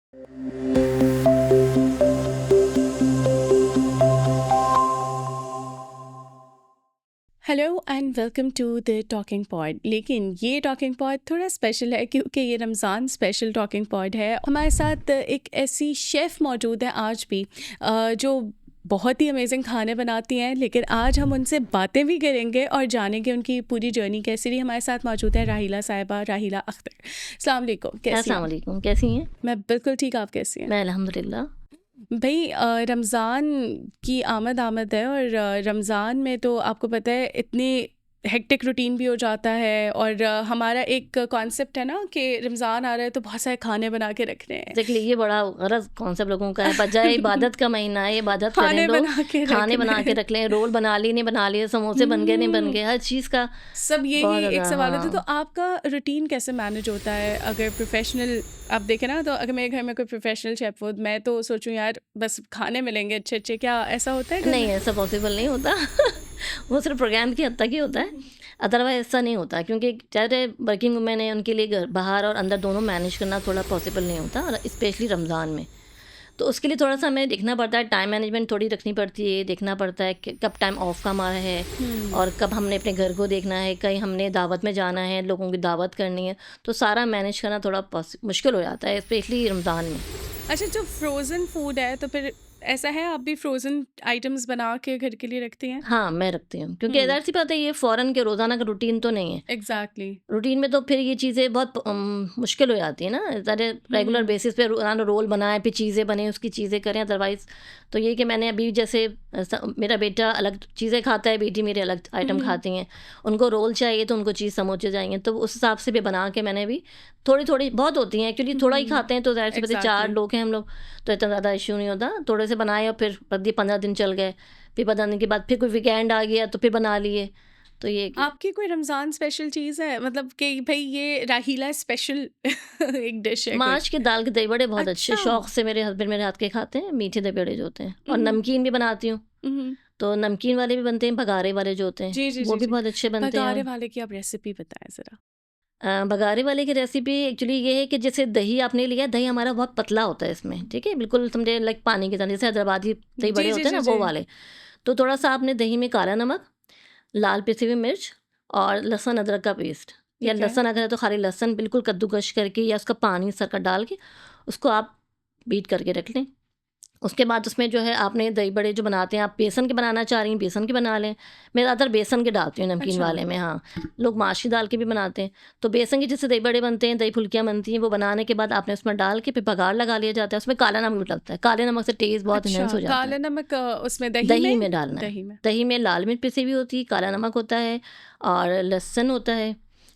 Hello and welcome to the talking pod. लेकिन ये talking pod थोड़ा स्पेशल है क्योंकि ये रमज़ान स्पेशल टॉकिंग पॉड है। हमारे साथ एक ऐसी शेफ़ मौजूद है आज भी जो बहुत ही अमेजिंग खाने बनाती हैं। लेकिन आज हम उनसे बातें भी करेंगे और जानेंगे उनकी पूरी जर्नी कैसी रही। हमारे साथ मौजूद है राहिला साहिबा, राहिला अख्तर। अस्सलाम वालेकुम, कैसी हैं अस्सलाम आप? वालेकुम, कैसी हैं? मैं बिल्कुल ठीक, आप कैसी हैं? मैं अल्हम्दुलिल्लाह। भाई रमज़ान की आमद है और रमज़ान में तो आपको पता है इतनी हेक्टिक रूटीन भी हो जाता है। और हमारा एक कॉन्सेप्ट है ना कि रमज़ान आ रहा है तो बहुत सारे खाने बना के रखने हैं। एग्जैक्टली, ये बड़ा गलत कॉन्सेप्ट लोगों का है। बजाय इबादत का महीना है, इबादत करें खाने लोग, बना के खाने रखने बना के हैं। रख लें। रोल बना लिए नहीं बना लिए, समोसे बन गए नहीं बन गए, हर चीज़ का सब बहुत यही एक ज़्यादा। सवाल होता है। तो हाँ, आपका रूटीन कैसे मैनेज होता है? अगर प्रोफेशनल आप देखें ना, तो अगर मेरे घर में कोई प्रोफेशनल शेफ़ हो, मैं तो सोचूं यार बस खाने मिलेंगे अच्छे अच्छे। क्या ऐसा होता है घर नहीं में? ऐसा पॉसिबल नहीं होता। वो सिर्फ प्रोग्राम की हद तक ही होता है, अदरवाइज ऐसा नहीं होता। क्योंकि चाहे वर्किंग वुमेन है, उनके लिए घर बाहर और अंदर दोनों मैनेज करना थोड़ा पॉसिबल नहीं होता, और स्पेशली रमज़ान में। तो उसके लिए थोड़ा-सा हमें देखना पड़ता है, टाइम मैनेजमेंट थोड़ी रखनी पड़ती है, देखना पड़ता है कि कब टाइम ऑफ का हमारा है हम्म। और कब हमने अपने घर को देखना है, कहीं हमने दावत में जाना है, लोगों की दावत करनी है, तो सारा मैनेज करना थोड़ा मुश्किल हो जाता है, स्पेशली रमज़ान में। अच्छा, जो फ्रोज़न फूड है तो फिर ऐसा है आप भी फ्रोज़न आइटम्स बना के घर के लिए रखती हैं? हाँ, मैं रखती हूँ, क्योंकि हुँ, ज़ाहिर-सी बात है, ये फ़ौरन के रोज़ाना का रूटीन तो नहीं है। एग्ज़ैक्टली। रूटीन में तो फिर ये चीज़ें बहुत मुश्किल हो जाती है ना, ज़्यादा रेगुलर हुँ, बेसिस पे रोज़ाना रोल बनाएँ, फिर चीज़ें बने, उसकी चीज़ें करें। अदरवाइज़ तो ये कि मैंने अभी जैसे मेरा बेटा अलग चीज़ें खाता है, बेटी मेरी अलग आइटम हुँ, खाती हैं। उनको रोल चाहिए तो उनको चीज़ समोसे चाहिए, तो उस हिसाब से भी बना के मैंने भी थोड़ी-थोड़ी, बहुत होती हैं एक्चुअली, थोड़ा ही हुँ, खाते हैं, तो ज़ाहिर-सी बात है 4 एग्ज़ैक्टली। लोग हैं हम लोग, तो इतना ज़्यादा इश्यू नहीं होता। थोड़े से बनाए और फिर 15 दिन चल गए, फिर 15 दिन के बाद फिर कोई वीकेंड आ गया तो फिर बना लिए। तो ये आपकी कोई रमज़ान स्पेशल चीज़ है? मतलब कि भई ये राहीला स्पेशल एक डिश है कोई? माश की दाल के दही बड़े बहुत अच्छे अच्छा। शौक से मेरे हस्बैंड मेरे हाथ के खाते हैं, मीठे दही बड़े जो होते हैं। और उहुँ, नमकीन भी बनाती हूँ, उहुँ। तो नमकीन वाले भी बनते हैं, भगारे वाले जो होते हैं जी, जी, वो जी, भी जी। बहुत अच्छे बनते भगारे हैं। वाले की आप रेसिपी बताएँ ज़रा। भगारे वाले की रेसिपी एक्चुअली ये है कि जैसे दही आपने लिया, दही हमारा बहुत पतला होता है इसमें, ठीक है, बिल्कुल समझे लाइक पानी की तरह, जैसे हैदराबादी दही जी, बड़े जी, होते हैं जी, ना, जी। वो वाले। तो थोड़ा सा आपने दही में काला नमक, लाल पिसी हुई मिर्च और लहसुन अदरक का पेस्ट, या ठीक है। लहसुन अगर है तो खाली लहसुन बिल्कुल कद्दूकश करके, या उसका पानी सरका डाल के उसको आप बीट करके रख लें। उसके बाद उसमें जो है आपने दही बड़े जो बनाते हैं, आप बेसन के बनाना चाह रही हैं बेसन के बना लें। मैं ज़्यादातर बेसन के डालती हूँ नमकीन अच्छा। वाले में। हाँ, लोग माश की दाल के भी बनाते हैं। तो बेसन के जैसे दही बड़े बनते हैं, दही फुल्कियाँ बनती हैं, वो बनाने के बाद आपने उसमें डाल के फिर बघार लगा लिया जाता है। उसमें काला नमक भी डलता है, काले नमक से टेस्ट बहुत अच्छा, इन्हेंस हो जाता है। काला नमक उसमें दही दही में? में डालना है। दही में। दही में लाल मिर्च पिसी हुई होती है, काला नमक होता है और लहसुन होता है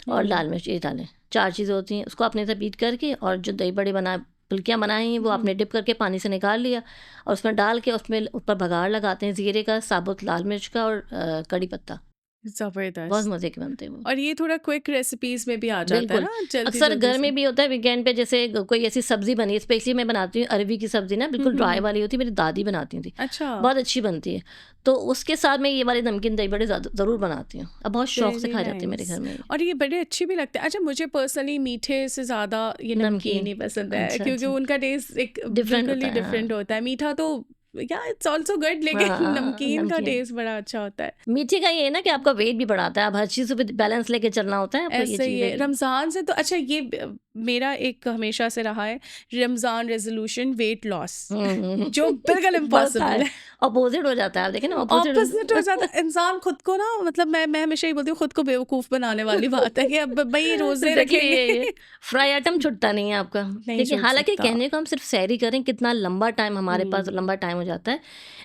और हुँ, लाल मिर्च, ये डालें। 4 चीज़ें होती हैं। उसको आपने ऐसे बीट करके, और जो दही बड़े फुल्कियाँ बनाई हैं वो हुँ। आपने डिप करके पानी से निकाल लिया, और उसमें डाल के उसमें ऊपर बघार लगाते हैं ज़ीरे का, साबुत लाल मिर्च का और कड़ी पत्ता। बहुत ज़बरदस्त। मज़े के बनते हैं वो। और ये थोड़ा क्विक रेसिपीज़ में भी आ जाता है बिल्कुल। ना, अक्सर जल्दी-जल्दी घर से। में भी होता है वीकेंड पे, जैसे कोई ऐसी सब्ज़ी बनी है, स्पेशली मैं बनाती हूँ अरवी की सब्ज़ी ना, हुँ, बिल्कुल हुँ, ड्राई हुँ। वाली होती है, मेरी दादी बनाती थी। अच्छा, बहुत अच्छी बनती है। तो उसके साथ मैं ये वाले नमकीन दही बड़े ज़रूर बनाती हूँ। अब बहुत शौक से वेरी खाए जाते हैं मेरे नाइस। घर में ये। और ये बड़े अच्छे भी लगते हैं। अच्छा, मुझे पर्सनली मीठे से ज़्यादा ये नमकीन नमकीन। ही पसंद है अच्छा, क्योंकि अच्छा। उनका टेस्ट एक डिफ़रेंट बिल्कुल होता ही है, डिफरेंट हाँ। होता है। मीठा तो या इट्स ऑल्सो गुड, लेकिन हाँ, नमकीन का नमकीन। टेस्ट बड़ा अच्छा होता है। मीठे का ये है ना कि आपका वेट भी बढ़ाता है, आप हर चीज़ पे बैलेंस लेके चलना होता है आपको, ये ऐसे ही चीज़ है है कि रमज़ान से। तो अच्छा, ये मेरा एक हमेशा से रहा है रमज़ान रेजोल्यूशन, वेट लॉस, जो बिल्कुल बढ़ता इम्पॉसिबल है, है। अपोज़िट हो जाता है, आप देखें ना अपोज़िट ऑपोजिट हो जाता है इंसान खुद को ना, मतलब मैं हमेशा ही बोलती हूँ खुद को बेवकूफ़ बनाने वाली बात है कि अब भाई रोज़े एग्ज़ैक्टली रखेंगे। यही है। फ्राई आइटम छूटता नहीं है आपका, नहीं ठीक है? छूट हालाँकि सकता। कहने को हम सिर्फ़ सहरी करें, कितना लंबा टाइम हमारे पास हुँ। लंबा टाइम हो जाता है,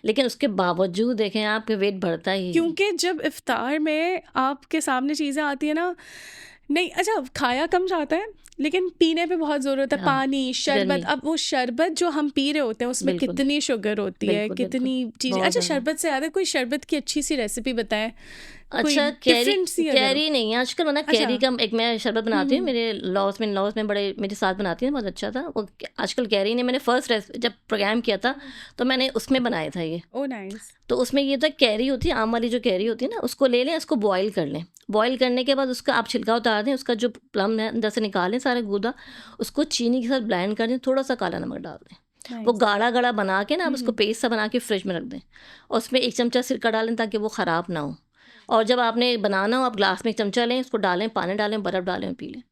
लेकिन उसके बावजूद देखें आप, वेट बढ़ता ही है। क्योंकि जब इफ्तार में आपके सामने चीज़ें आती हैं ना, नहीं अच्छा खाया कम जाता है, लेकिन पीने पे बहुत ज़ोर होता है, हाँ, पानी, शरबत। गर्मी, अब वो शरबत जो हम पी रहे होते हैं उसमें बिल्कुल, कितनी शुगर होती है, बिल्कुल, बिल्कुल, कितनी चीज़ें। बहुत अच्छा, ज़्यादा। शरबत से याद है, कोई शरबत की अच्छी सी रेसिपी बताएँ, कोई अच्छा, कैरी डिफरेंट सी अगर हो। कैरी नहीं है आजकल बना, अच्छा। कैरी का एक मैं शरबत हुँ, बनाती हूँ, हुँ। मेरे लॉज़ में बड़े मेरे साथ बनाती हैं, बहुत अच्छा था वो। आजकल कैरी नहीं, मैंने फर्स्ट जब प्रोग्राम किया था तो मैंने उसमें बनाया था ये। Oh nice. तो उसमें ये था, कैरी होती है, आम वाली जो कैरी होती है ना, उसको ले लें, उसको बॉयल कर लें। बॉईल करने के बाद उसका आप छिलका उतार दें, उसका जो प्लम है अंदर से निकालें सारा गूदा, उसको चीनी के साथ ब्लेंड कर दें, थोड़ा सा काला नमक डाल दें, वो नाइस। गाढ़ा गाढ़ा बना के ना आप उसको पेस्ट सा बना के फ्रिज में रख दें, और उसमें 1 चमचा सिरका डालें ताकि वो ख़राब ना हो। और जब आपने बनाना हो आप ग्लास में 1 चमचा लें, उसको डालें, पानी डालें, बर्फ़ डालें और पी लें।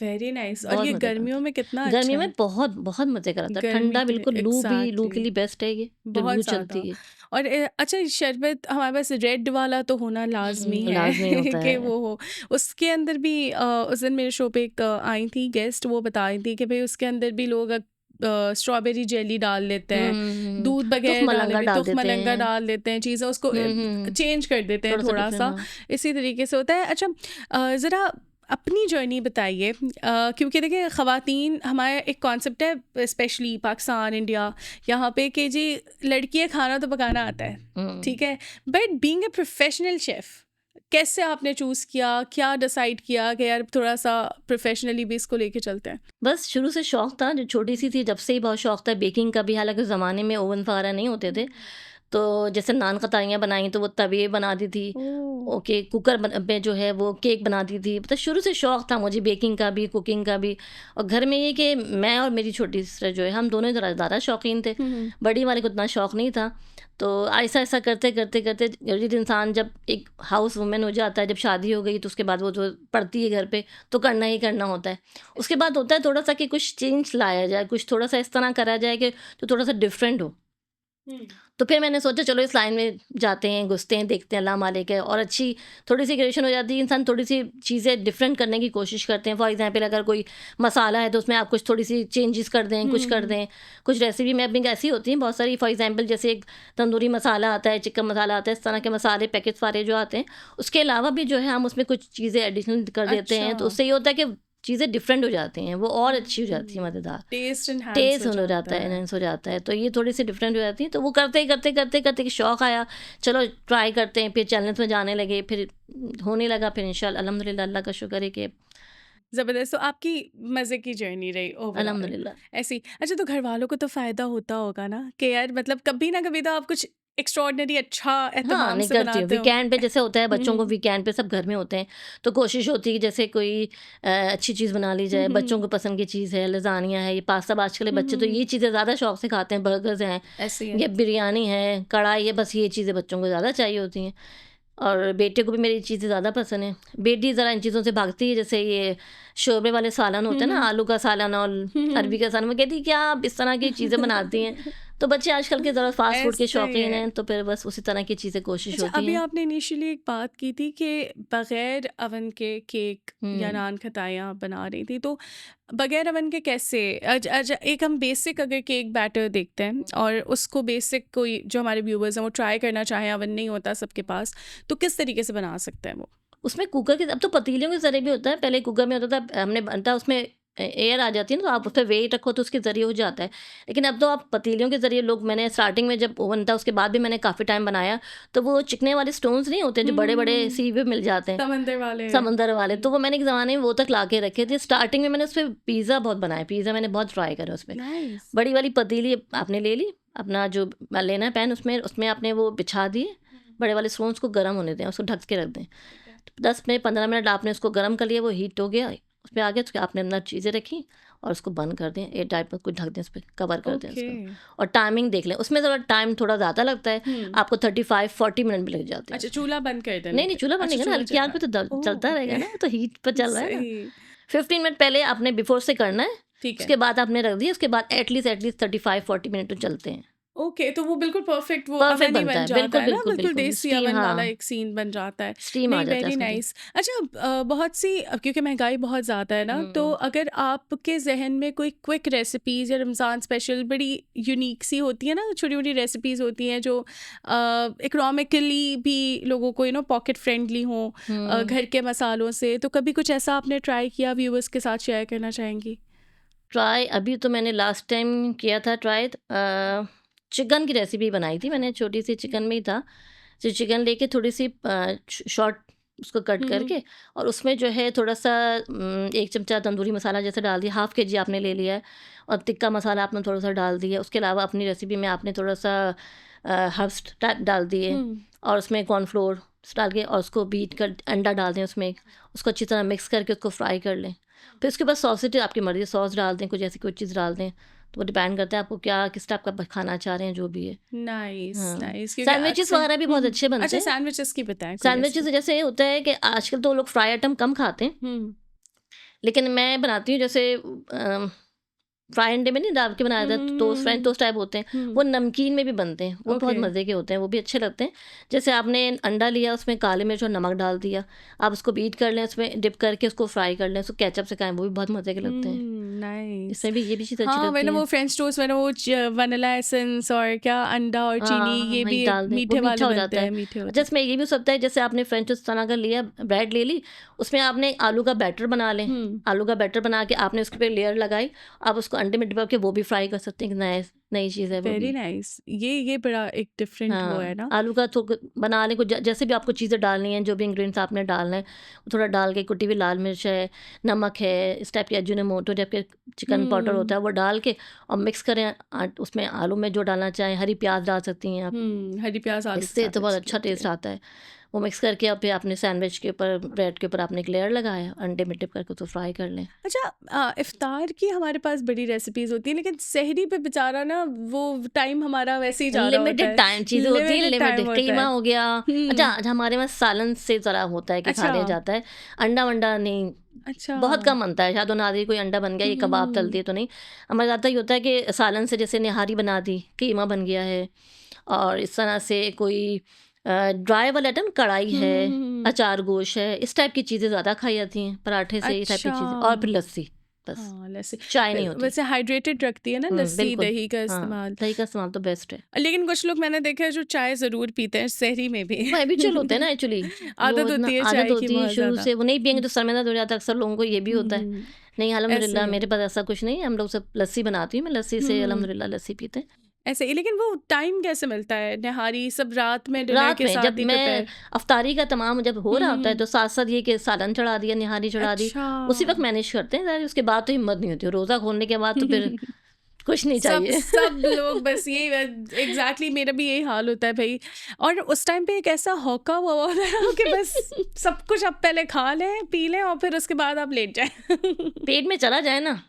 Very nice. और बहुत ये मज़े का आता गर्मियों में कितना है। अच्छा गर्मियों है। में बहुत बहुत मज़े का रहता है, गर्मी ठंडा के लिए बिल्कुल, लू के एग्जैक्टली लिए बेस्ट है ये, जो बहुत लू ज़्यादा। चलती है। और अच्छा, शरबत हमारे पास रेड वाला तो होना लाजमी है लाज़मी होता कि है। वो हो। उसके अंदर भी उस दिन मेरे शो पे एक आई थी गेस्ट, वो बता रही थी कि भाई उसके अंदर भी लोग स्ट्रॉबेरी जेली डाल लेते हैं, दूध तुफ़ बगैर डाले मलंगा भी डाल तुख देते मलंगा हैं। डाल देते हैं, चीज़ें उसको चेंज कर देते हैं थोड़ा-सा थोड़ा डिफरेंट, सा। हाँ। इसी तरीके से होता है। अच्छा, ज़रा अपनी जर्नी बताइए, क्योंकि देखिए ख़वातीन हमारा एक कॉन्सेप्ट है स्पेशली पाकिस्तान इंडिया यहाँ पे कि जी लड़कियाँ खाना तो पकाना आता है, हुँ। ठीक है, but being a professional chef कैसे आपने चूज़ किया, क्या डिसाइड किया कि यार थोड़ा सा प्रोफेशनली भी इसको लेके चलते हैं? बस शुरू से शौक था, जो छोटी सी थी जब से ही बहुत शौक था बेकिंग का भी, हालांकि उस ज़माने में ओवन वगैरह नहीं होते थे, तो जैसे नान कताइयाँ बनाई तो वो तवे बनाती थी, ओह। ओके, कुकर में जो है वो केक बनाती थी। मतलब शुरू से शौक था मुझे बेकिंग का भी, कुकिंग का भी। और घर में ये कि मैं और मेरी छोटी सिस्टर जो है, हम दोनों ही ज़्यादा शौकीन थे, बड़ी वाले को उतना शौक नहीं था। तो ऐसा ऐसा करते करते करते जब इंसान जब एक हाउस वुमेन हो जाता है, जब शादी हो गई तो उसके बाद वो जो पड़ती है घर पे, तो करना ही करना होता है। उसके बाद होता है थोड़ा सा कि कुछ चेंज लाया जाए, कुछ थोड़ा सा इस तरह करा जाए कि तो थोड़ा सा डिफरेंट हो। तो फिर मैंने सोचा चलो इस लाइन में जाते हैं, घुसते हैं, देखते हैं, अल्लाह मालिक है। और अच्छी थोड़ी सी क्रिएशन हो जाती है, इंसान थोड़ी सी चीज़ें डिफरेंट करने की कोशिश करते हैं। फॉर एग्जांपल अगर कोई मसाला है तो उसमें आप कुछ थोड़ी सी चेंजेस कर दें, कुछ कर दें। कुछ रेसिपी में अपनी ऐसी होती हैं बहुत सारी, फॉर एग्जांपल जैसे एक तंदूरी मसाला आता है, चिकन मसाला आता है, इस तरह के मसाले पैकेट सारे जो आते हैं, उसके अलावा भी जो है हम उसमें कुछ चीज़ें एडिशनल कर देते हैं, तो अच्छा, उससे ये होता है कि चीज़ें डिफरेंट हो जाती हैं, वो और अच्छी हो जाती है, मज़ेदार टेस्ट एनहांस टेस्ट हो हो जाता जाता है, है। एनहांस हो जाता है। तो ये थोड़ी सी डिफरेंट हो जाती है। तो वो करते करते करते करते कि शौक आया, चलो ट्राई करते हैं, फिर चैलेंज में जाने लगे, फिर होने लगा, फिर इंशाल्लाह अल्हम्दुलिल्लाह अल्लाह का शुक्र है कि ज़बरदस्त। तो आपकी मज़े की जर्नी रही ओवरऑल अल्हम्दुलिल्लाह। ऐसी। अच्छा, तो घर वालों को तो फ़ायदा होता होगा ना कि यार मतलब कभी ना कभी तो आप कुछ एक्स्ट्रॉर्डनरी अच्छा हाँ, एहतमाम नहीं से करती हूँ। बनाते वीकेंड पे होंगे। जैसे होता है बच्चों को, हम्म। वीकेंड पे सब घर में होते हैं, तो कोशिश होती है कि जैसे कोई अच्छी चीज़ बना ली जाए, बच्चों को पसंद की चीज़ है, लज़ानिया है, ये पास्ता, आजकल के बच्चे तो ये चीज़ें ज़्यादा शौक से खाते हैं, बर्गर्स हैं, ऐसे ही है। या बिरयानी है, कढ़ाई है, बस ये चीज़ें बच्चों को ज़्यादा चाहिए होती हैं। और बेटे को भी मेरी चीज़ें ज़्यादा पसंद हैं। बेटी ज़रा इन चीज़ों से भागती है, जैसे ये शोरबे वाले सालन होते हैं ना, आलू का सालन और अरबी का सालन, वो कहती है क्या आप इस तरह की चीज़ें बनाती हैं। तो बच्चे आजकल के ज़रा फास्ट फूड के ऐसे ही शौकीन है। हैं, तो फिर बस उसी तरह की चीज़ें कोशिश अच्छा, होती अभी हैं। आपने इनिशियली एक बात की थी कि बगैर अवन के केक या हुँ। नान खटाइयाँ बना रही थी, तो बगैर अवन के कैसे? एक हम बेसिक अगर केक बैटर देखते हैं और उसको बेसिक कोई जो हमारे व्यूवर्स हैं वो ट्राई करना चाहें, अवन नहीं होता सबके पास, तो किस तरीके से बना सकते हैं वो? उसमें कुकर के, अब तो पतीलियों के ज़रिए भी होता है, पहले कुकर में होता था, हमने बनता है उसमें एयर आ जाती है ना, तो आप उस पे वेट रखो तो उसके ज़रिए हो जाता है। लेकिन अब तो आप पतीलियों के ज़रिए, लोग, मैंने स्टार्टिंग में जब ओवन था उसके बाद भी मैंने काफ़ी टाइम बनाया, तो वो चिकने वाले स्टोन्स नहीं होते जो बड़े-बड़े हम्म। सी पे मिल जाते हैं, समंदर वाले। समंदर वाले, तो वो मैंने एक ज़माने में वो तक ला के रखे थे। स्टार्टिंग में मैंने उसपे पिज़्ज़ा बहुत बनाया, पिज़्ज़ा मैंने बहुत ट्राई करा उसपे। नाइस। बड़ी वाली पतीली आपने ले ली, अपना जो लेना है पैन, उसमें उसमें आपने वो बिछा दिए, बड़े वाले स्टोन्स को गर्म होने दें, उसको ढक के रख दें। 10 में 15 मिनट आपने उसको गर्म कर लिया, वो हीट हो गया, उसमें आ गया, तो आपने अंदर चीज़ें रखी और उसको बंद कर दें, एयर टाइट में कुछ ढक दें, उस पे कवर कर दें ओके। उसको। और टाइमिंग देख लें, उसमें ज़रा टाइम थोड़ा ज़्यादा लगता है, आपको 35-40 मिनट भी लग जाते हैं अच्छा, उसमें। चूल्हा बंद कर देने नहीं, नहीं, पे? चूल्हा अच्छा, बनेगा ना, चूल्हा हल्की आँच पे तो ओह, चलता रहेगा ओके। ना, वो तो हीट पर चल रहा है ना। सही। 15 मिनट पहले आपने बिफोर से करना है, ठीक है। उसके बाद आपने रख दिया, उसके बाद एटलीस्ट 35-40 मिनट तो चलते हैं। ओके, तो वो बिल्कुल परफेक्ट वो परफेक्ट अवन ही बनता बन है, जाता बिल्कुल, है ना, बिल्कुल, बिल्कुल बिल्कुल। देसी स्टीम, अवन वाला हाँ, एक सीन बन जाता है। स्टीम आ नहीं, जाता है वेरी उसमें तो। नाइस। अच्छा, बहुत सी अब क्योंकि महंगाई बहुत ज़्यादा है ना, तो हुँ। अगर आपके ज़हन में कोई क्विक रेसिपीज़ या रमज़ान स्पेशल बड़ी यूनिक सी होती है ना, छोटी-छोटी रेसिपीज़ होती हैं जो इकोनॉमिकली भी लोगों को पॉकेट फ्रेंडली हों, हुँ। घर के मसालों से, तो कभी कुछ ऐसा आपने ट्राई किया व्यूअर्स के साथ शेयर करना चाहेंगी? ट्राई अभी तो मैंने लास्ट टाइम किया था ट्राई, चिकन की रेसिपी बनाई थी मैंने, छोटी सी चिकन में ही था। जो चिकन लेके थोड़ी सी शॉर्ट उसको कट हुँ, हुँ। करके, और उसमें जो है थोड़ा सा 1 चमचा तंदूरी मसाला जैसे डाल दिया, हाफ़ केजी आपने ले लिया है, और तिक्का मसाला आपने थोड़ा सा डाल दिया। उसके अलावा अपनी रेसिपी में आपने थोड़ा सा हर्ब्स टाइप डाल दिए, हुँ। और उसमें कॉर्नफ्लोर डाल के और उसको बीट कर अंडा डाल दें उसमें, उसको अच्छी तरह मिक्स करके उसको फ्राई कर लें। फिर उसके बाद सॉसेज आपकी मर्ज़ी, सॉस डाल दें, कुछ ऐसी कोई चीज़ डाल दें, तो वो डिपेंड करता है आपको क्या किस टाइप का खाना चाह रहे हैं, जो भी है। नाइस हाँ, नाइस, क्योंकि सैंडविचेस अक्सर वगैरह भी बहुत अच्छे अच्छा, बनते हैं। सैंडविचेस की बताएं कोई सैंडविचेस रेसिपी। जैसे होता है कि आजकल तो लोग फ्राई आइटम कम खाते हैं, लेकिन मैं बनाती हूँ जैसे फ्राई अंडे में नहीं डाल के बनाया जाता, टोस्ट फ्रेंच टोस्ट टाइप होते हैं, वो नमकीन में भी बनते हैं, वो बहुत ओके। मज़े के होते हैं, वो भी अच्छे लगते हैं। जैसे आपने अंडा लिया, उसमें काली मिर्च और नमक डाल दिया, आप उसको बीट कर लें, उसमें डिप करके उसको फ्राई कर लें, उसको केचप से खाएं, वो भी बहुत मज़े के लगते हैं। नाइस। इसमें भी ये भी चीज़ अच्छी हाँ, लगती मैंने है। वो फ्रेंच टोस्ट, मैंने वो वनीला एसेंस और क्या अंडा और चीनी, हाँ, ये वही भी एक डाल दें, वो मीठे वाले मीठा हो बनते जाता हैं, है। मीठे अच्छा, होते हैं। इसमें ये भी हो सकता है जैसे आपने फ्रेंच टोस्ट बनाकर लिया, ब्रेड ले ली, उसमें आपने आलू का बैटर बना लें, आलू का बैटर बना के आपने उसके पे लेयर लगाई, आप उसको अंडे में डिप करके वो भी फ्राई कर सकते हैं, कि नई नई चीज़ है वो वेरी भी। नाइस, ये बड़ा एक डिफरेंट वो है हाँ, ना। आलू का तो बना लें, कुछ जैसे भी आपको चीज़ें डालनी हैं, जो भी इंग्रेडिएंट्स आपने डालना है, वो थोड़ा डाल के, कुटी हुई लाल मिर्च है, नमक है, इस टाइप के अजीनोमोटो टाइप के चिकन पाउडर होता है, वो डाल के और मिक्स करें। उसमें आलू में जो डालना चाहें, हरी प्याज डाल सकती हैं आप, हरी प्याज आलू के इससे साथ तो बहुत अच्छी अच्छा लगती टेस्ट है। आता है। वो मिक्स करके अब फिर आपने सैंडविच के ऊपर, ब्रेड के ऊपर आपने एक लेयर लगाया, अंडे में डिप करके उसको फ्राई कर लें। अच्छा, इफ्तार की हमारे पास बड़ी रेसिपीज होती हैं, लेकिन सहरी पे बेचारा ना वो टाइम हमारा वैसे ही जा रहा होता लिमिटेड है, टाइम चीज़ें होती हैं, लिमिटेड टाइम लिमिटेड होता कीमा है। हो गया। अच्छा, हम्म। हमारे वहाँ सालन से ज़रा होता है कि खा अच्छा लिया जाता है, अंडा वंडा नहीं, अच्छा। बहुत कम बनता है। शायद नादी कोई अंडा बन गया, ये कबाब तल दिए तो नहीं। हमारे ज़्यादा ये होता है कि सालन से जैसे निहारी बना दी, कीमा बन गया है, और इस तरह से कोई ड्राई वाला आइटम, कढ़ाई है, अचार गोश है, इस टाइप की चीज़ें ज़्यादा खाई जाती हैं, पराठे से, ये टाइप की अच्छा। चीज़ें, और फिर लस्सी, बस। हाँ, लस्सी चाय नहीं होती। वैसे हाइड्रेटेड रखती है ना लस्सी, बिल्कुल। दही का हाँ, इस्तेमाल। दही का इस्तेमाल तो बेस्ट है। लेकिन कुछ लोग मैंने देखा है जो चाय जरूर पीते हैं सहरी में भी। वो हैबिचुअल होते हैं ना एक्चुअली, वो आदत इतना होती है आदत चाय की होती है बहुत शुरू ज्यादा। से, वो नहीं पियेंगे तो सर में दर्द हो जाता है, अक्सर लोगों को ये भी होता है। हम्म, नहीं, ऐसे ही अल्हम्दुलिल्लाह है। मेरे पास ऐसा कुछ नहीं है, हम लोग सब लस्सी बनाती हूँ मैं, लस्सी से हम्म, अल्हम्दुलिल्लाह लस्सी पीते हैं। ऐसे ही। लेकिन वो टाइम कैसे मिलता है, नहारी सब रात में डिनर रात के में जब साथ ही मैं प्रिपेयर। अफ्तारी का तमाम जब हो रहा होता है, हम्म। तो साथ साथ ये कि सालन चढ़ा दिया, निहारी चढ़ा दी, अच्छा। उसी वक्त मैनेज करते हैं। उसके बाद तो हिम्मत नहीं होती, रोज़ा खोलने के बाद तो फिर कुछ नहीं सब चाहिए। सब लोग बस ये एग्जैक्टली मेरा भी यही हाल होता है भाई। और उस टाइम पे एक ऐसा हौका हुआ होता है ना कि बस सब कुछ आप पहले खा लें, पी लें, और फिर उसके बाद आप लेट जाएं। पेट में चला जाए ना,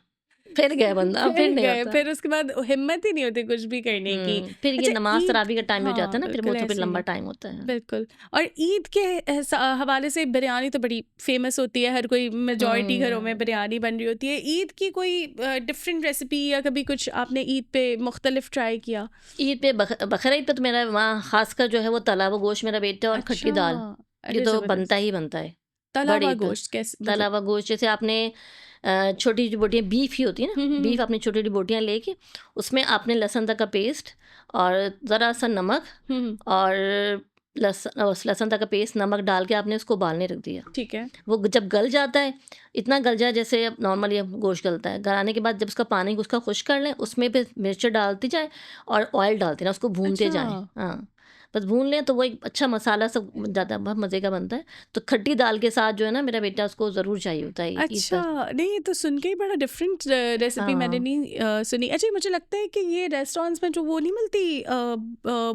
फिर गए बंदा, फिर फिर नहीं गए, होता। फिर उसके बाद हिम्मत ही नहीं होती कुछ भी करने की। फिर ये अच्छा, नमाज ईद। तरावी का टाइम हो जाता हाँ है ना, फिर वो बिल्कुल तो फिर ऐसे ही लंबा है। टाइम होता है। बिल्कुल। और ईद के हवाले से बिरयानी तो बड़ी फेमस होती है, हर कोई मेजॉरिटी घरों में बिरयानी बन रही होती है। ईद की कोई डिफरेंट रेसिपी या कभी कुछ आपने ईद पे मुख्तलिफ ट्राई किया? ईद पे बकरा ईद पे तो मेरा वहाँ खासकर जो है वो तला हुआ गोश्त मेरा बेटा और खट्टी अच्छा। दाल, ये अरे तो जबरदस्त। बनता ही बनता है। तला बड़ी हुआ ईद पे गोश्त कैसे, तला मतलब? हुआ गोश्त, जैसे आपने छोटी छोटी बोटियाँ, बीफ ही होती है ना, बीफ आपने छोटी छोटी बोटियाँ लेके उसमें आपने लहसुन तक का पेस्ट और ज़रा सा नमक और लहसुन तक का पेस्ट, नमक डाल के आपने उसको उबालने रख दिया। ठीक है। वो जब गल जाता है, इतना गल जाए जैसे अब नॉर्मली अब गोश्त गलता है, गलाने के बाद जब उसका पानी उसका खुश्क कर लें, उसमें फिर मिर्च डालती जाए और ऑयल डालते ना, उसको भूनते अच्छा। जाएं। हाँ, बस भून लें तो वो एक अच्छा मसाला सब बन जाता है, बहुत मज़े का बनता है। तो खट्टी दाल के साथ जो है ना, मेरा बेटा उसको ज़रूर चाहिए होता है ईद अच्छा, पर। नहीं ये तो सुन के ही बड़ा डिफरेंट रेसिपी मैंने हाँ, नहीं सुनी। अच्छा, मुझे लगता है कि ये रेस्टोरेंट्स में जो वो नहीं मिलती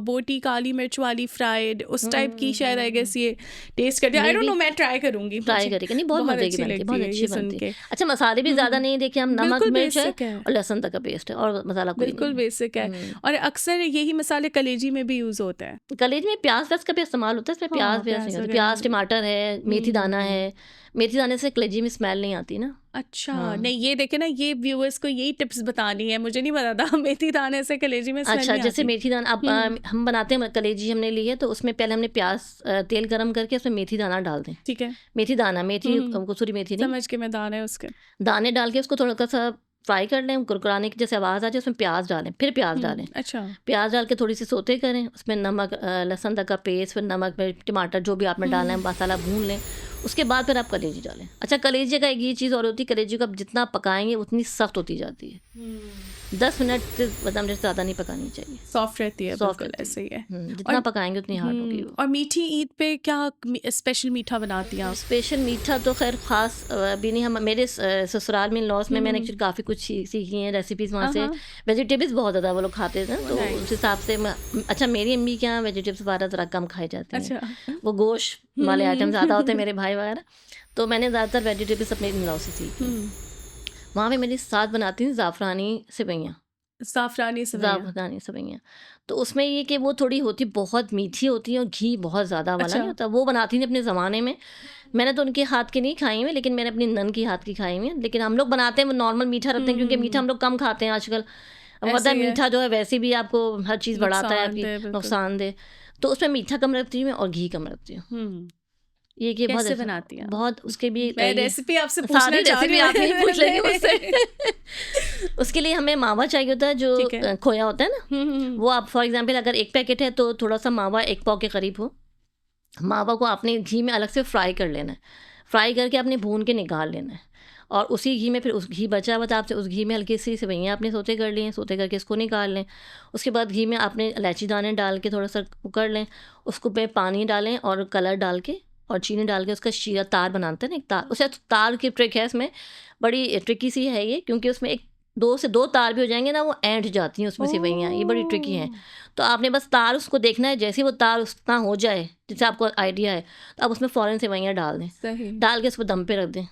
बोटी काली मिर्च वाली फ्राइड, उस टाइप की शायद आई गेस ये टेस्ट करती है। आई मे डोंट बी नो, मैं ट्राई करूंगी, ट्राई मुझे करेगा, नहीं बहुत बहुत मज़े की अच्छी बनती है, लगती बहुत है अच्छी ये सुन बनती है। के। अच्छा, मसाले भी ज़्यादा नहीं देखिए, हम नमक बिल्कुल मिर्च है बेसिक है, और लहसुन तक का पेस्ट है, और मसाला कोई बिल्कुल नहीं बेसिक है। है। और अक्सर यही मसाले कलेजी में भी यूज़ होते हैं। कलेज में प्याज व्याज का भी इस्तेमाल होता है, इसमें प्याज हाँ, व्याज नहीं प्याज होती, वगैरह। प्याज टमाटर है, मेथी दाना है। मेथी दाने से कलेजी में स्मेल नहीं आती ना। अच्छा, हाँ, नहीं ये देखे ना, ये व्यूअर्स को यही टिप्स बतानी है, मुझे नहीं पता था। मेथी दाने से कलेजी में स्मेल अच्छा, नहीं जैसे आती। मेथी दाना अब हम बनाते हैं, कलेजी हमने ली है तो उसमें पहले हमने प्याज तेल गरम करके उसमें मेथी दाना डाल दें। ठीक है। मेथी दाना, मेथी कसूरी मेथी नहीं, समझ के मैं दाने हैं उसके। दाने डाल के उसको थोड़ा सा फ्राई कर लें, कुरकुराने की जैसे आवाज़ आ जाए, उसमें प्याज डालें, फिर प्याज डालें। अच्छा। प्याज डाल के थोड़ी सी सोते करें, उसमें नमक लहसुन तक का पेस्ट, फिर नमक मिर्च टमाटर जो भी आपने डालना है मसाला भून लें। उसके बाद फिर आप कलेजी डालें। अच्छा, कलेजी का एक ये चीज़ और होती है, कलेजी को आप जितना पकाएंगे उतनी सख्त होती जाती है। 10 मिनट से 15 मिनट से ज़्यादा नहीं पकानी चाहिए। सॉफ्ट रहती है, सॉफ्ट बिल्कुल रहती ऐसे ही है। जितना और पकाएंगे उतनी हार्ड होगी वो। और मीठी ईद पे क्या स्पेशल मीठा बनाती हैं आप? स्पेशल मीठा तो खैर ख़ास अभी नहीं। हम मेरे ससुराल में लॉस में मैंने एक्चुअली काफ़ी कुछ सीखी हैं रेसिपीज़ वहाँ से। वेजिटेबल्स बहुत ज़्यादा वो लोग खाते थे, तो नाइस। उस हिसाब से अच्छा मेरी अम्मी के यहाँ वेजिटेबल्स वगैरह ज़रा कम खाए जाते हैं। अच्छा। वो गोश्त वाले आइटम ज़्यादा होते हैं मेरे भाई वगैरह, तो मैंने ज़्यादातर वेजिटेबल्स अपने इन लॉ से सीखी। वहाँ पे मेरी सास बनाती हैं ज़ाफ़रानी सेवइयाँ। ज़ाफ़रानी सेवइयाँ। ज़ाफ़रानी सेवइयाँ, तो उसमें ये कि वो थोड़ी होती बहुत मीठी होती है और घी बहुत ज़्यादा वाला नहीं अच्छा। होता। वो बनाती थी अपने ज़माने में। मैंने तो उनके हाथ की नहीं खाई हुई, लेकिन मैंने अपनी नन की हाथ की खाई हुई है। लेकिन हम लोग बनाते हैं वो नॉर्मल मीठा रखते हैं, क्योंकि मीठा हम लोग कम खाते हैं आजकल। अब पता ऐसे है ही है। मीठा जो है वैसे भी आपको हर चीज़ बढ़ाता है, आपकी नुकसानदेह, बिल्कुल। नुकसानदेह। तो उसमें मीठा कम रखती हूँ मैं और घी कम रखती हूँ। ये कि बहुत कैसे अच्छा, बनाती हैं आप? बहुत उसके भी मैं ये रेसिपी आपसे पूछना सारी चाह रही रेसिपी हूँ। आप ही पूछ लेंगे मुझसे। उसके लिए हमें मावा चाहिए होता है, जो ठीक है। खोया होता है ना, वो आप फॉर एग्जांपल अगर 1 पैकेट है तो थोड़ा सा मावा 1 पाव के करीब हो। मावा को आपने घी में अलग से फ्राई कर लेना है। फ्राई करके आपने भून के निकाल लेना है, और उसी घी में फिर उस घी बचा हुआ था आपसे, उस घी में हल्की सी सेवइयाँ आपने सोते कर ली हैं, सोते करके इसको निकाल लें। उसके बाद घी में आपने इलायची दाने डाल के थोड़ा सा कर लें, उसको पे पानी डालें और कलर डाल के और चीनी डाल के उसका शीरा तार बनाते हैं ना, एक तार। उसे तार की ट्रिक है इसमें, बड़ी ट्रिकी सी है ये, क्योंकि उसमें एक 2 से 2 तार भी हो जाएंगे ना, वो ऐंठ जाती हैं उसमें सेवइयाँ। ये बड़ी ट्रिकी हैं। तो आपने बस तार उसको देखना है, जैसे ही वो तार उतना हो जाए जैसे आपको आइडिया है, तो आप उसमें फ़ौरन सेवइयाँ डाल दें। सही। डाल के उसको दम पे रख दें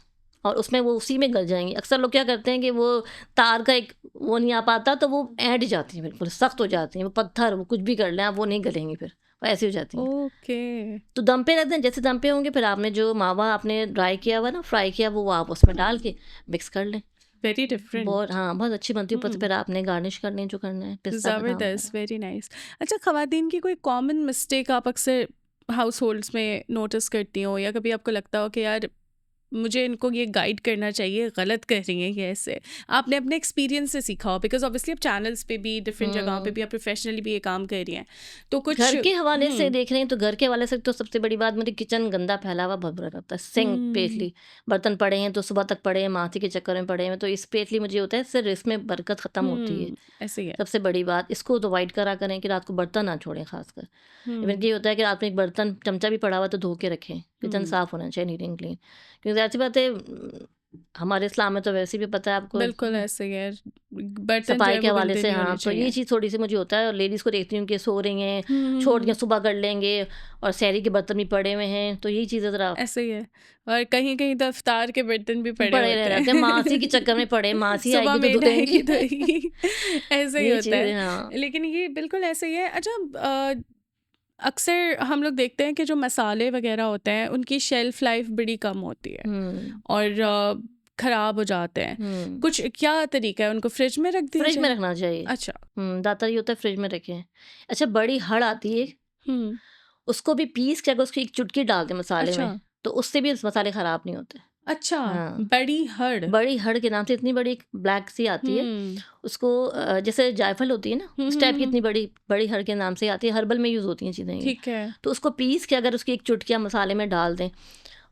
और उसमें वो उसी में गल जाएंगी। अक्सर लोग क्या करते हैं कि वो तार का एक वो नहीं आ पाता, तो वो ऐंठ जाती हैं, बिल्कुल सख्त हो जाती हैं। वो पत्थर वो कुछ भी कर लें आप, वो नहीं गलेंगी, फिर वो ऐसी हो जाती हैं। ओके। तो दम पे रख दें। जैसे दम पे होंगे, फिर आपने जो मावा आपने ड्राई किया हुआ ना, फ्राई किया, वो आप उसमें डाल के मिक्स कर लें। Very different. बहुत बहुत अच्छी बनती है। ऊपर से फिर आपने गार्निश कर लें जो करना है, पिस्ता बादाम ज़बरदस्त, वगैरह। Very nice. अच्छा, ख़वातीन की कोई कॉमन मिस्टेक आप अक्सर हाउस होल्ड्स में नोटिस करती हो, या कभी आपको लगता हो कि यार मुझे इनको ये गाइड करना चाहिए, गलत कर रही हैं ये ऐसे, आपने अपने एक्सपीरियंस से सीखा हो? बिकॉज ऑब्वियसली आप चैनल्स पे भी, डिफरेंट जगहों पे भी, आप प्रोफेशनली भी ये काम कर रही हैं, तो कुछ घर के हवाले से देख रहे हैं तो घर के हवाले से तो सबसे बड़ी बात, मेरी किचन गंदा फैला हुआ बहुत बुरा लगता है। सिंक पेटली बर्तन पड़े हैं तो सुबह तक पड़े हैं, माथी के चक्कर में पड़े हैं, तो इस पेटली मुझे होता है इससे इसमें बरकत ख़त्म होती है। ऐसे ही है। सबसे बड़ी बात, इसको तो अवॉइड करा करें कि रात को बर्तन ना छोड़ें। खासकर इवन ये होता है कि रात में एक बर्तन चमचा भी पड़ा हुआ तो धो के रखें। किचन साफ़ होना चाहिए, नीट एंड क्लीन। क्योंकि ऐसी बात है, हमारे इस्लाम में तो वैसे भी पता है आपको, बिल्कुल ऐसे ही है, बर्तन जो सफाई है के वो हवाले गंदे से। नहीं होने हाँ, तो ये चाहिए। चीज़ थोड़ी सी मुझे होता है। और लेडीज़ को देखती हूँ कि सो रही हैं, छोड़ के सुबह कर लेंगे, और सहरी के बर्तन भी पड़े हुए हैं, तो यही चीज़ें ज़रा ऐसे ही है। और कहीं कहीं तो इफ्तार के बर्तन भी पड़े पड़े रह होते जाते हैं। मासी हैं। के चक्कर में पड़े, मासी सुबह आएगी तो मेड धुएंगी। आएगी धोएगी। ऐसे ही ये होता चीज़ें, है। हाँ। लेकिन ये बिल्कुल ऐसे ही है। अच्छा, अक्सर हम लोग देखते हैं कि जो मसाले वगैरह होते हैं उनकी शेल्फ लाइफ बड़ी कम होती है हम्म और ख़राब हो जाते हैं। हम्म कुछ क्या तरीका है, उनको फ्रिज में रख फ्रिज में दीजिए? रखना चाहिए। अच्छा। ज़्यादातर ये होता है फ्रिज में रखें। अच्छा, बड़ी हड़ आती है, हुँ। उसको भी पीस के अगर उसकी एक चुटकी डाल दें मसाले अच्छा। में, तो उससे भी मसाले ख़राब नहीं होते। अच्छा, हाँ, बड़ी हड़। बड़ी हड़ के नाम से इतनी बड़ी ब्लैक सी आती है। हुँ। उसको जैसे जायफल होती है ना, हुँ, इस हुँ, टाइप की हुँ। इतनी बड़ी बड़ी हड़ के नाम से आती है। हर्बल में यूज़ होती हैं चीज़ें ये। ठीक है। तो उसको पीस के अगर उसकी एक चुटकी आप मसाले में डाल दें,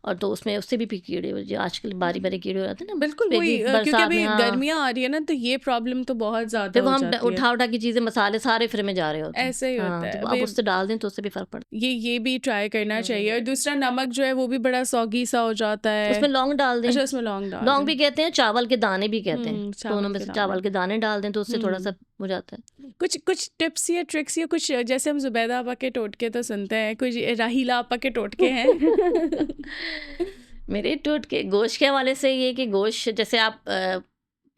और तो उसमें उससे भी कीड़े, जो आजकल बारी बारी कीड़े हो जाते हैं ना, बिल्कुल पे वही, भी क्योंकि बरसात में। अभी हाँ, गर्मियाँ आ रही है ना, तो ये प्रॉब्लम तो बहुत ज़्यादा फिर वो हो हम जाती है। उठा उठा की चीज़ें मसाले सारे फ्रिज में जा रहे होते हैं। ऐसे ही होता हाँ, है। तो आप अभी उससे डाल दें तो उससे भी फ़र्क पड़ता ये भी ट्राई करना चाहिए। और दूसरा, नमक जो है वो भी बड़ा सौगी सा हो जाता है। है। उसमें लौंग डाल दें। अच्छा, उसमें लौंग डाल लौंग दें। भी कहते हैं, चावल के दाने भी कहते हैं। दोनों चावल में के से दाने। चावल के दाने डाल दें तो उससे थोड़ा सा हो जाता है। कुछ कुछ टिप्स या ट्रिक्स, या कुछ जैसे हम जुबैदा आपा के टोटके तो सुनते हैं, कुछ राहीला आपा के टोटके हैं? मेरे टोटके गोश्त के हवाले से ये कि गोश्त जैसे आप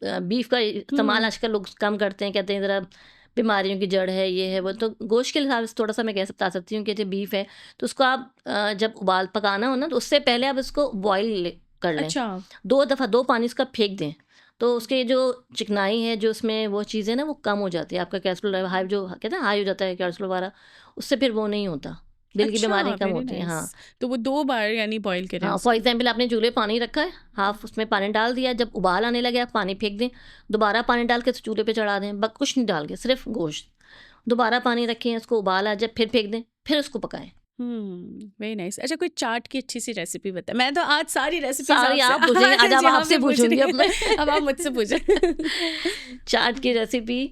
बीफ का इस्तेमाल आजकल लोग कम करते हैं, कहते हैं ज़रा बीमारियों की जड़ है, ये है वो। तो गोश्त के हिसाब से थोड़ा सा मैं बता सकती हूँ कि जैसे बीफ है तो उसको आप जब उबाल पकाना हो ना, तो उससे पहले आप इसको बॉईल कर लें। अच्छा। 2 दफ़ा 2 पानी उसका फेंक दें, तो उसके जो चिकनाई है, जो उसमें वो चीज़ें ना, वो कम हो जाती है। आपका कैल्शियम हाई, जो कहते हैं हाई हो जाता है कैल्शियम वगैरह, उससे फिर वो नहीं होता, दिल की अच्छा, बीमारी कम वेरी होती है। हाँ, नाइस। तो वो 2 बार यानी बॉईल करें हाँ, फॉर उसको? एग्जाम्पल आपने चूल्हे पानी रखा है, हाफ उसमें पानी डाल दिया, जब उबाल आने लगे आप पानी फेंक दें, दोबारा पानी डाल के चूल्हे पे चढ़ा दें, कुछ नहीं डाल के, सिर्फ गोश्त। दोबारा पानी रखें, उसको उबाल आ जाए, फिर फेंक दें, फिर उसको पकाएं। Very nice. अच्छा, कोई चाट की अच्छी सी रेसिपी बता। मैं तो आज सारी रेसिपी सारी आप पूछेंगे, आज हम आपसे पूछूंगी अब मैं। अब आप मुझसे पूछे। चाट की रेसिपी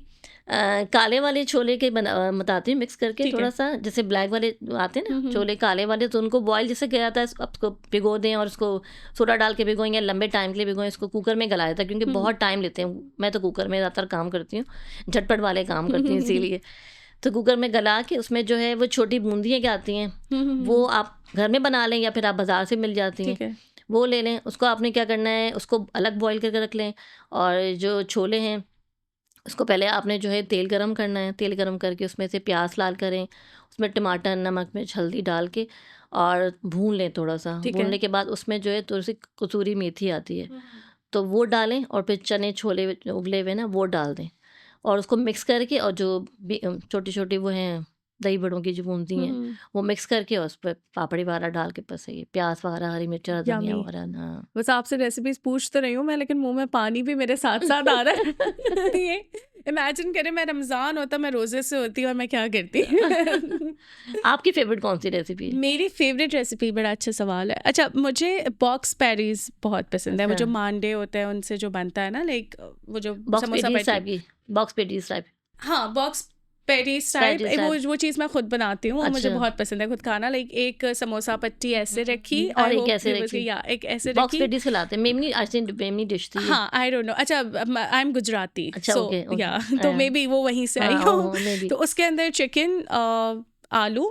काले वाले छोले के बताती हूँ, मिक्स करके ठीक है। थोड़ा सा, जैसे ब्लैक वाले आते हैं ना छोले काले वाले, तो उनको बॉईल जैसे किया जाता है, उसको भिगो दें और उसको सोडा डाल के भिगोएंगे, लंबे टाइम के लिए भिगोएं, इसको कुकर में गलाया जाता है क्योंकि बहुत टाइम लेते हैं। मैं तो कुकर में ज़्यादातर काम करती हूँ, झटपट वाले काम करती हूँ इसीलिए। तो कुकर में गला के उसमें जो है वो छोटी बूंदियाँ क्या आती हैं, वो आप घर में बना लें या फिर आप बाज़ार से मिल जाती ठीक हैं, है। वो ले लें। उसको आपने क्या करना है, उसको अलग बॉईल करके रख लें। और जो छोले हैं उसको पहले आपने जो है तेल गरम करना है, तेल गरम करके उसमें से प्याज लाल करें, उसमें टमाटर, नमक, मिर्च, हल्दी डाल के और भून लें थोड़ा सा। ठीक है। भूनने के बाद उसमें जो है थोड़ी सी कसूरी मेथी आती है, तो वो डालें और फिर चने छोले उबले हुए ना वो डाल दें और उसको मिक्स करके, और जो छोटी छोटी वो हैं दही बड़ों की जो बूंदी हैं वो मिक्स करके और उस पर पापड़ी वगैरह डाल के बस ये प्याज वगैरह, हरी मिर्च, धनिया यम्मी। वगैरह ना। बस आपसे रेसिपीज पूछ तो रही हूँ मैं, लेकिन मुंह में पानी भी मेरे साथ साथ आ रहा है। ये इमेजिन करें मैं रमज़ान होता, मैं रोज़े से होती और मैं क्या करती। आपकी फेवरेट कौन सी रेसिपी है? मेरी फेवरेट रेसिपी, बड़ा अच्छा सवाल है। अच्छा, मुझे बॉक्स पैटीज बहुत पसंद है। वो अच्छा। जो मांडे होते हैं उनसे जो बनता है ना, लाइक वो जो box samosa patties type patty. की, बॉक्स पेटीज टाइप। हाँ, box patties type, patties type. वो चीज़ मैं खुद बनाती हूँ और मुझे अच्छा। बहुत पसंद है खुद खाना। लाइक एक समोसा पट्टी ऐसे रखी और I एक hope ऐसे you will रखी। see, या एक ऐसे बॉक्स रखी। पेटीज खिलाते हैं, Memoni, I think Memoni dish थी ये। हाँ, आई डोंट नो। अच्छा, आई एम गुजराती, अच्छा, सो ओके, ओके। या तो मे बी वो वहीं से आई हाँ, हो। May be. तो उसके अंदर चिकन, आलू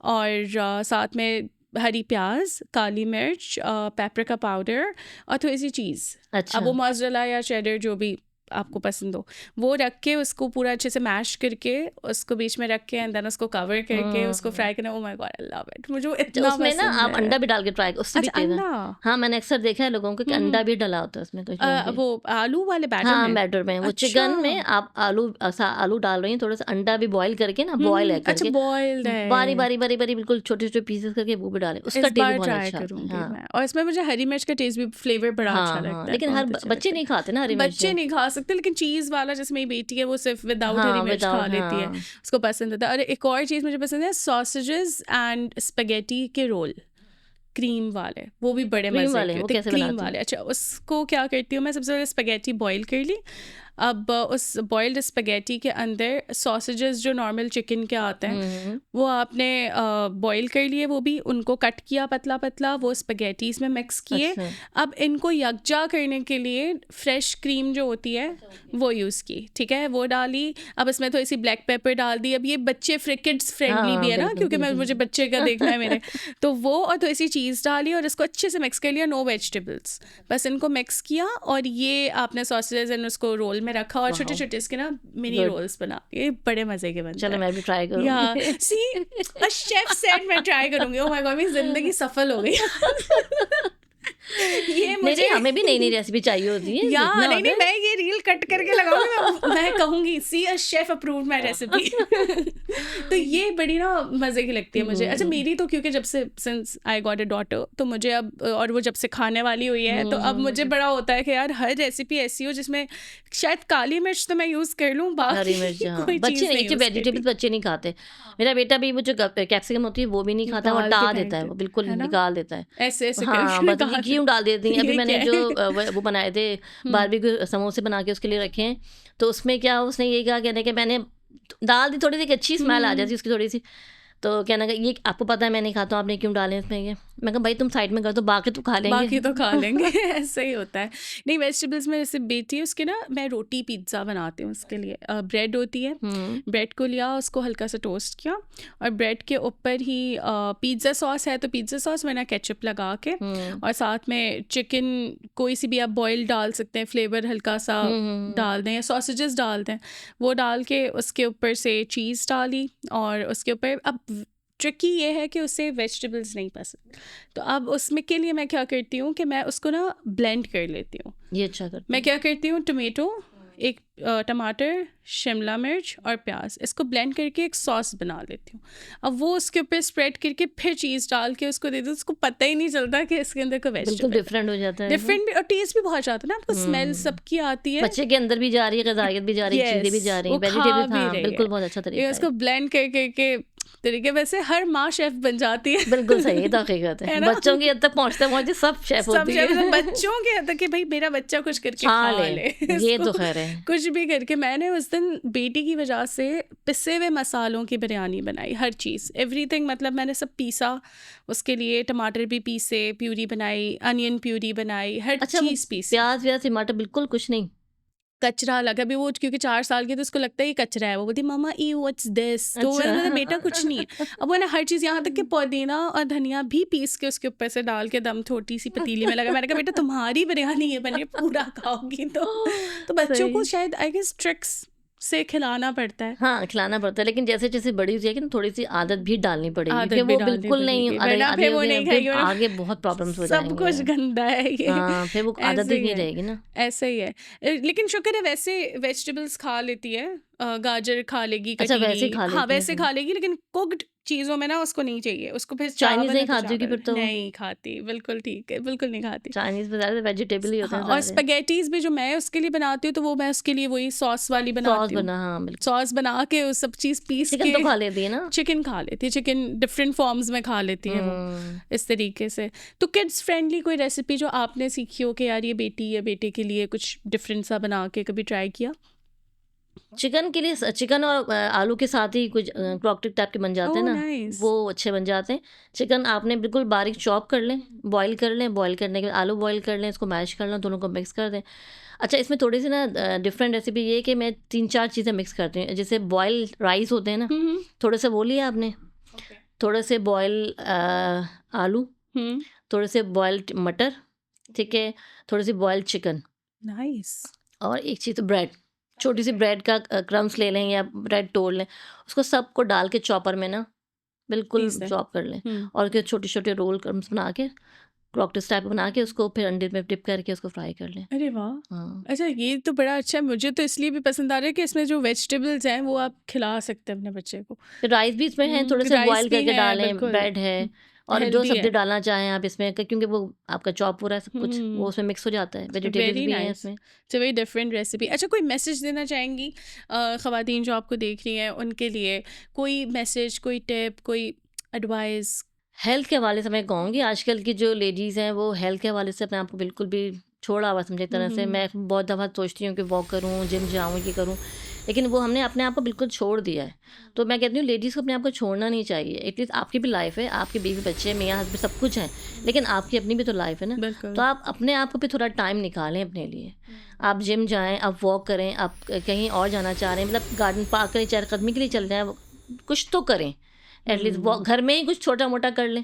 और साथ में हरी प्याज, काली मिर्च, पेपरिका पाउडर और थोड़ी सी चीज़। अच्छा। अब वो मोज़रेला या चेडर जो भी आपको पसंद हो, वो रख के उसको पूरा अच्छे से मैश करके उसको बीच में रख के एंड देन उसको कवर करके उसको फ्राई करना। Oh my God, I love it. मुझे वो इतना उसमें ना पसंद आप है। अंडा भी डाल के ट्राई, उससे भी अच्छा, तेज है। अंडा? हाँ, मैंने अक्सर देखा है लोगों को कि अंडा भी डला होता है उसमें कुछ लोगों के। वो आलू वाले बैटर हाँ, में? बैटर में वो अच्छा। चिकन में आप आलू डाल रही हैं, थोड़ा सा अंडा भी बॉईल करके ना, बॉईल है अच्छा, करके बॉइल्ड है। बारी बारी बारी बारी बिल्कुल छोटे छोटे पीसेस करके वो भी डालें, उसका इस टेस्ट भी बार बहुत ट्राई अच्छा आता है। करूंगी हाँ मैं। और इसमें मुझे हरी मिर्च का टेस्ट भी, फ्लेवर बड़ा अच्छा हाँ, लगता है। लेकिन हर बहुत अच्छा बच्चे लगता नहीं है। खाते ना हरी मिर्च। बच्चे नहीं खा सकते, लेकिन चीज़ वाला, जैसे मेरी बेटी है वो सिर्फ विदाउट हरी हाँ, मिर्च खा विदाउट, लेती है, हाँ। उसको पसंद होता है। और एक और चीज़ मुझे पसंद है, सॉसेजेस एंड स्पेगेटी के रोल, क्रीम वाले, वो भी बड़े क्रीम मज़े वाले के वो होते हैं। कैसे क्रीम बनाती हैं? वाले, अच्छा, उसको क्या करती हूँ मैं, सबसे पहले स्पेगेटी बॉईल कर ली। अब उस बॉइल्ड स्पेगेटी के अंदर सॉसेजेस जो नॉर्मल चिकन के आते हैं वो आपने बॉईल कर लिए, वो भी उनको कट किया पतला पतला, वो स्पेगेटीज में मिक्स किए। अच्छा। अब इनको यकजा करने के लिए फ्रेश क्रीम जो होती है वो यूज़ की, ठीक है, वो डाली। अब इसमें थोड़ी सी ब्लैक पेपर डाल दी। अब ये बच्चे किड्स फ्रेंडली हाँ, भी है ना, बिल्कुल, क्योंकि मैं बिल्कुल। मुझे बच्चे का देखना है मेरे। तो वो और थोड़ी सी चीज़ डाली और इसको अच्छे से मिक्स कर लिया, नो वेजिटेबल्स, बस इनको मिक्स किया। और ये आपने सॉसेज एंड उसको रोल में रखा और छोटे छोटे इसके ना मिनी Good. रोल्स बना, ये बड़े मजे के बनते चलो हैं। मैं भी ट्राई या करूँगी। सी, अ शेफ सेड मैं ट्राई करूंगी। ओह माय गॉड, मेरी जिंदगी सफल हो गई। ये नहीं मुझे नहीं, हमें भी नई नई रेसिपी चाहिए होती है, या जितना नहीं होता है। मैं ये रील कट करके लगाऊंगी, मैं कहूंगी see a chef approved my recipe. तो ये बड़ी ना मजे की लगती है मुझे। अच्छा, मेरी तो क्योंकि जब से since I got a daughter, तो मुझे अब, और वो जब से खाने वाली हुई है, तो अब मुझे बड़ा होता है कि यार हर रेसिपी ऐसी हो जिसमें शायद काली मिर्च तो मैं यूज कर लूं, हरी मिर्च, बाकी हाँ। कोई बच्चे चीज नहीं, नहीं ये use वेजिटेबल्स करती। बच्चे नहीं खाते। मेरा बेटा भी वो जो कैप्सिकम होती है वो भी नहीं खाता, वो निकाल के हटा फेंक देता है, वो देते, बिल्कुल है ना? निकाल देता है। ऐसे ऐसे हाँ, करके बस ये निकाल क्यों डाल देती हैं। अभी ये मैंने क्या जो है? वो बनाए थे बारबेक्यू समोसे बना के उसके लिए रखे हैं, तो उसमें क्या उसने ये कहा, कहने के मैंने डाल दी, थोड़ी सी एक अच्छी स्मेल आ जाती उसकी थोड़ी सी, तो कहना कि ये आपको पता है मैं नहीं खाता हूँ, आपने क्यों डाले इसमें ये। मैं कहा भाई तुम साइड में कर दो, बाकी तो खा लेंगे। बाकी तो खा लेंगे। ऐसा ही होता है। नहीं, वेजिटेबल्स में जैसे बेटी है उसके ना, मैं रोटी पिज़्ज़ा बनाती हूँ उसके लिए। ब्रेड होती है, ब्रेड को लिया, उसको हल्का सा टोस्ट किया और ब्रेड के ऊपर ही पिज़्ज़ा सॉस है तो पिज़्ज़ा सॉस, वरना केचप लगा के, और साथ में चिकन कोई सी भी आप बॉयल डाल सकते हैं, फ्लेवर हल्का सा डाल दें, या सॉसेजेस डाल दें, वो डाल के उसके ऊपर से चीज़ डाली। और उसके ऊपर अब ट्रिकी ये है कि उसे वेजिटेबल्स नहीं पसंद, तो अब उसमें के लिए मैं क्या करती हूँ कि मैं उसको ना ब्लेंड कर लेती हूँ। ये अच्छा करती मैं क्या करती हूँ, टमेटो, एक टमाटर, शिमला मिर्च और प्याज, इसको ब्लेंड करके एक सॉस बना लेती हूँ। अब वो उसके ऊपर स्प्रेड करके फिर चीज़ डाल के उसको दे दूँ, उसको पता ही नहीं चलता कि इसके अंदर कोई बिल्कुल वेजिटेबल। डिफरेंट हो जाता है। डिफरेंट भी, और टेस्ट भी बहुत जाता है ना, आपको स्मेल सबकी आती है, बच्चे के अंदर भी जा रही है, ग़िज़ायत भी जा रही है, चीज़ें भी जा रही हैं, वो खा वेजिटेबल्स। भी हाँ, रही बिल्कुल है। बहुत अच्छा ये तरीका है। उसको ब्लेंड कर करके तरीके वैसे हर माँ शेफ बन जाती है। बिल्कुल सही, ये तो हकीकत है। है ना? बच्चों की हद तक पहुँचते-पहुँचते सब शेफ सब होती शेफ है। बच्चों के हद तक कि भाई मेरा बच्चा कुछ करके खा खा ले, ले ये तो इसको खैर है। कुछ भी करके। मैंने उस दिन बेटी की वजह से पिसे हुए मसालों की बिरयानी बनाई, हर चीज़ एवरीथिंग, मतलब मैंने सब पीसा उसके लिए, टमाटर भी पीसे, प्यूरी बनाई, अनियन प्यूरी बनाई, हर अच्छा, वो चीज़ पीसी। प्याज़ व्याज़ टमाटर बिल्कुल कुछ नहीं? कचरा लगा अभी वो, क्योंकि 4 साल की तो उसको लगता है ये कचरा है। वो बोलती मम्मा ई व्हाट्स दिस, तो मैंने बोला बेटा कुछ नहीं है। अब वो ना हर चीज़, यहाँ तक कि पुदीना और धनिया भी पीस के उसके ऊपर से डाल के दम छोटी सी पतीली में लगा। मैंने कहा बेटा तुम्हारी बिरयानी ये बने, पूरा खाओगी तो बच्चों को सही। शायद आई गेस ट्रिक्स से खिलाना पड़ता है, हाँ, खिलाना पड़ता है, लेकिन जैसे-जैसे बड़ी हो जाएगी ना थोड़ी-सी आदत भी डालनी पड़ेगी, आदत क्योंकि भी वो डालनी बिल्कुल नहीं पड़ेगी, आदि वरना आदी फिर वो होगी ना, नहीं फिर खाएगी, वरना आगे बहुत प्रॉब्लम्स हो सब कुछ जाएँगे। गंदा है ये। हाँ, फिर वो आदत ऐसे ही ही नहीं है, रहेगी ना। ऐसे ही है। लेकिन शुक्र है वैसे वेजिटेबल्स खा लेती है, गाजर खा लेगी अच्छा, वैसे ही कटीली, खा हाँ लेती वैसे हैं। खा लेगी, लेकिन कुक्ड चीज़ों में ना उसको नहीं चाहिए, उसको फिर चाइनीज़ चावल नहीं है तो खाती होगी चावल फिर तो वो? नहीं खाती। बिल्कुल ठीक है, बिल्कुल नहीं खाती। चाइनीज़ में ज़्यादा वेजिटेबल ही होते हाँ, हैं और सारे। स्पेगेटीज भी जो मैं उसके लिए बनाती हूँ, तो वो मैं उसके लिए वही सॉस वाली सॉस बनाती हूँ। बना, हाँ, बिल्कुल। सॉस बना के वो सब चीज़ पीस चिकन के, तो खा लेती है ना? चिकन खा लेती है, चिकन डिफरेंट फॉर्म्स में खा लेती है वो, हुँ। इस तरीके से। तो किड्स फ्रेंडली कोई रेसिपी जो आपने सीखी हो कि यार ये बेटी या बेटे के लिए कुछ डिफरेंट सा बना के कभी ट्राई किया? चिकन के लिए चिकन और आलू के साथ ही कुछ क्रॉकटिक टाइप के बन जाते हैं ओह ना, नाइस। वो अच्छे बन जाते हैं। चिकन आपने बिल्कुल बारीक चॉप कर लें, बॉईल कर लें, बॉईल करने के बाद आलू बॉईल कर लें, इसको मैश कर लें, दोनों को मिक्स कर दें। अच्छा, इसमें थोड़ी सी ना डिफरेंट रेसिपी ये है कि मैं 3-4 चीज़ें मिक्स करती हूँ। जैसे बॉयल राइस होते हैं ना, हम्म थोड़े से वो लिया आपने, थोड़े से बॉयल आलू, हम्म थोड़े से बॉइल्ड मटर, ठीक है, थोड़ी सी बॉइल्ड चिकन, नाइस। और एक चीज़ ब्रेड, छोटी सी ब्रेड का क्रम्स ले लें या ब्रेड तोड़ लें, उसको सबको डाल के चॉपर में ना बिल्कुल पीस है। चॉप कर लें, और उसके छोटे छोटे रोल क्रम्स बना के क्रॉकटिस टाइप बना के उसको फिर अंडे में डिप करके उसको फ्राई कर लें। अरे वाह, हाँ, अच्छा ये तो बड़ा अच्छा है। मुझे तो इसलिए भी पसंद आ रहा है कि इसमें जो वेजिटेबल्स हैं वो आप खिला सकते हैं अपने बच्चे को। फिर राइस भी इसमें है, थोड़े से राइस बॉईल भी करके है, डालें, बिल्कुल ब्रेड है, और जो हेल्दी सब्ज़ी है। डालना चाहें आप इसमें, क्योंकि वो आपका चॉप हो रहा है सब कुछ, वो उसमें मिक्स हो जाता है, वेजिटेबल्स वेरी भी हैं नाइस, इसमें। It's a very different recipe. अच्छा, कोई मैसेज देना चाहेंगी ख़वातीन जो आपको देख रही हैं उनके लिए? कोई मैसेज, कोई टिप, कोई एडवाइस? हेल्थ के हवाले से मैं कहूँगी, आजकल की जो लेडीज़ हैं वो हेल्थ के हवाले से अपने आप को बिल्कुल भी छोड़ा हुआ समझे, एक तरह से। मैं बहुत दफ़ा सोचती हूँ कि वॉक करूँ, जिम जाऊँ, ये करूँ, लेकिन वो हमने अपने आप को बिल्कुल छोड़ दिया है। तो मैं कहती हूँ लेडीज़ को अपने आप को छोड़ना नहीं चाहिए। एटलीस्ट आपकी भी लाइफ है, आपके बीवी बच्चे, मियाँ हस्बैंड सब कुछ हैं, लेकिन आपकी अपनी भी तो लाइफ है ना। बिल्कुल। तो आप अपने आप को भी थोड़ा टाइम निकालें अपने लिए। आप जिम जाएँ, आप वॉक करें, आप कहीं और जाना चाह रहे हैं, मतलब गार्डन पार्क करें, चहलकदमी के लिए चल जाएँ, कुछ तो करें। एटलीस्ट वॉक घर में ही कुछ छोटा मोटा कर लें,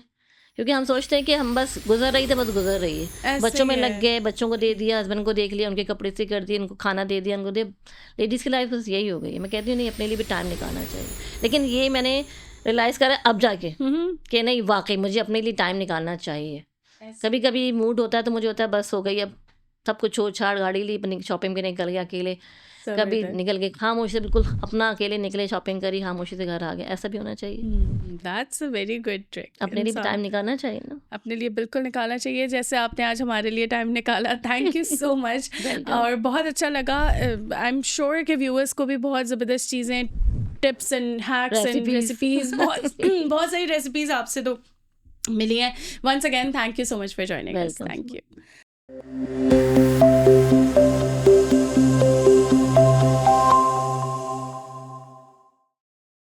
क्योंकि हम सोचते हैं कि हम बस गुजर रही थे, बस गुजर रही है, ऐसे बच्चों ही में है। लग गए, बच्चों को दे दिया, हस्बैंड को देख लिया, उनके कपड़े से कर दिए, उनको खाना दे दिया, उनको दे। लेडीज़ की लाइफ बस यही हो गई है। मैं कहती हूँ नहीं, अपने लिए भी टाइम निकालना चाहिए, लेकिन ये मैंने रियलाइज़ करा अब जाके कि नहीं, वाकई मुझे अपने लिए टाइम निकालना चाहिए। कभी कभी मूड होता है तो मुझे होता है बस हो गई, अब सब कुछ छोड़ छाड़, गाड़ी ली, शॉपिंग पे निकल गया अकेले, कभी निकल गए खामोशी से, बिल्कुल अपना अकेले निकले, शॉपिंग करी, खामोशी से घर आ गए, ऐसा भी होना चाहिए। That's a very good trick. अपने लिए भी टाइम निकालना चाहिए ना। अपने लिए बिल्कुल निकालना चाहिए, जैसे आपने आज हमारे लिए टाइम निकाला। Thank you so much. और बहुत अच्छा लगा। आई एम श्योर कि व्यूअर्स को भी बहुत ज़बरदस्त चीज़ें, tips and hacks and recipes, बहुत सारी रेसिपीज़ आपसे तो मिली हैं। Once again thank you so much for joining us. Welcome. Thank you.